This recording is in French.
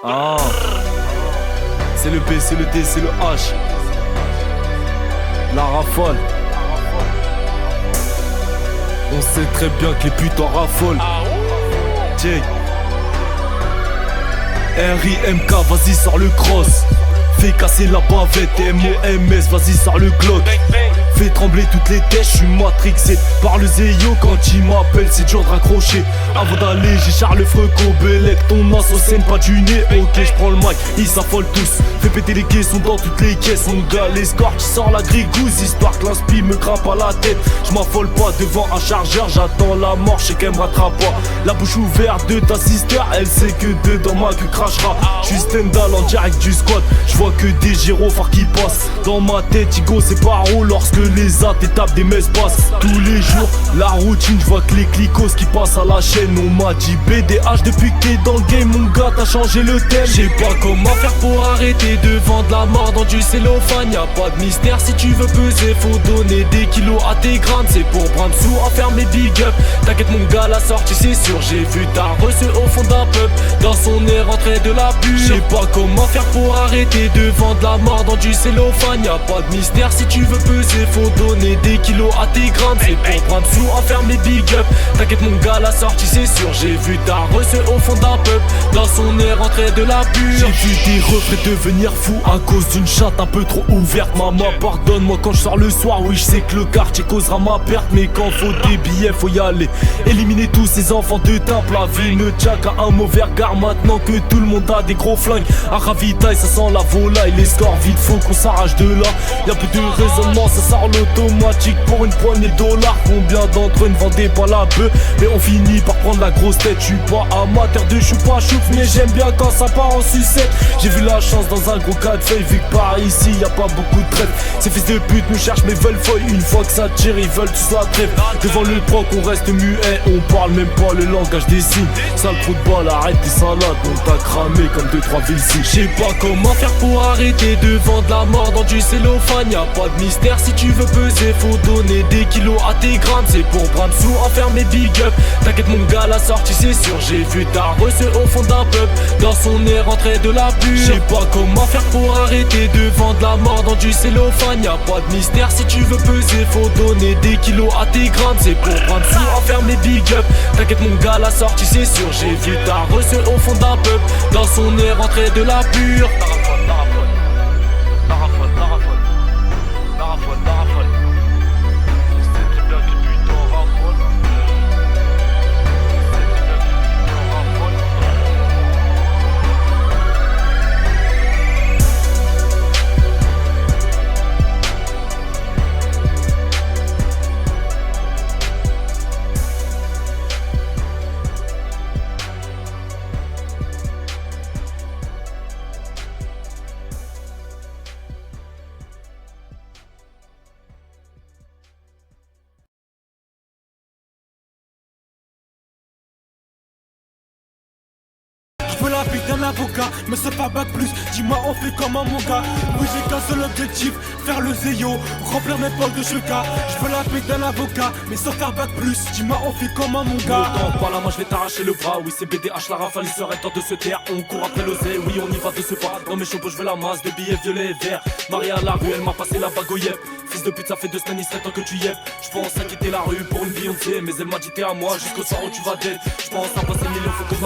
Ah, c'est le B, c'est le D, c'est le H. La rafale. On sait très bien que les putes en raffolent. Jay. R.I.M.K, vas-y sors le cross. Fais casser la bavette, M.O.M.S, vas-y sors le Glock. Fais trembler toutes les têtes, je suis matrixé par le Zéyo. Quand il m'appelle c'est dur de raccrocher. Avant d'aller j'ai Charles Freco, Bellec, ton as au scène, pas du nez. Ok je prends le mic, ils s'affolent tous. Fais péter les caissons dans toutes les caisses. Mon gars l'escorte, qui sort la grigouze. Histoire que l'inspi me grimpe à la tête. Je m'affole pas devant un chargeur, j'attends la mort, je sais qu'elle me rattrape pas. La bouche ouverte de ta sister, elle sait que dedans ma queue crachera. Je suis stand-up en direct du squat. Je vois que des gyrophares qui passent. Dans ma tête, Igo c'est paro lorsque les athées tapent des messes basses. Tous les jours, la routine, je vois que les clicos qui passent à la chaîne. On m'a dit BDH depuis que t'es dans le game, mon gars, t'as changé le thème. J'sais pas comment faire pour arrêter de vendre la mort dans du cellophane. Y'a pas de mystère, si tu veux peser, faut donner des kilos à tes grandes. C'est pour prendre sous, enfermer big up. T'inquiète mon gars, la sortie c'est sûr. J'ai vu ta reçu au fond d'un pub. Dans son nez rentrée de la pure. J'sais pas comment faire pour arrêter de vendre la mort dans du cellophane. Y'a pas de mystère, si tu veux peser, faut donner des kilos à tes grandes. C'est pour prendre sous, enfermer big up. T'inquiète mon gars, la sortie c'est sûr. J'ai vu ta reçu au fond d'un pub. Dans son nez rentrée de la pure. J'ai vu des refrains devenir fous à cause d'une chatte un peu trop ouverte. Maman pardonne-moi quand je sors le soir. Oui je sais que le quartier causera ma perte, mais quand faut des billets faut y aller. Éliminer tous ces enfants de temple. La vie ne tient qu'à un mauvais regard. Maintenant que tout le monde a des gros flingues, à ravitaille ça sent la volaille. Les scores vides, faut qu'on s'arrache de là. Y'a plus de raisonnement, ça sort l'automatique pour une poignée de dollars. Combien d'entre eux ne vendaient pas la bœuf, mais on finit par prendre la grosse tête. Je suis pas amateur de chou pas chouf, mais j'aime bien quand ça part en sucette. J'ai vu la chance dans un gros cas de feuille, vu que par ici y'a pas beaucoup de trêve. Ces fils de pute nous cherchent mais veulent feuille. Une fois que ça tire ils veulent tous la trêve. Devant le proc on reste muet, on parle même pas le langage des signes. Sale trou de balle, arrête tes salades, on t'a cramé comme 2-3 villes. J'sais pas comment faire pour arrêter de vendre la mort dans du cellophane. Y'a pas de mystère, si tu veux peser, faut donner des kilos à tes grandes. C'est pour prendre sous, enfermer big up. T'inquiète mon gars, la sortie c'est sûr. J'ai vu ta reçu au fond d'un pub. Dans son nez rentrée de la pure. J'sais pas comment faire pour arrêter de vendre la mort dans du cellophane. Y'a pas de mystère, si tu veux peser, faut donner des kilos à tes grandes. C'est pour prendre sous, enfermer big up. T'inquiète mon gars, la sortie c'est sûr. J'ai vu ta reçu au fond d'un pub. Dans son nez rentrée de la pure. Je veux la vie d'un avocat, mais c'est pas bac plus. Dis-moi on fait comment mon gars. Oui j'ai qu'un seul objectif, faire le zéyo, remplir mes poches de cheka. Je veux la vie d'un avocat, mais sans faire bac plus. Dis-moi on fait comment mon gars. Attends pas la main je vais t'arracher le bras. Oui c'est BDH la rafale, il serait temps de se taire. On court après l'oseille, oui on y va de ce pas. Dans mes chevaux je veux la masse de billets violets et verts. Maria à la rue elle m'a passé la bague au yep. Fils de pute ça fait 2 semaines il serait temps que tu y es. J'pense à quitter la rue pour une Beyoncé, mais elle m'a dit t'es à moi jusqu'au soir où tu vas dead. J'pense à passer 1 million faut que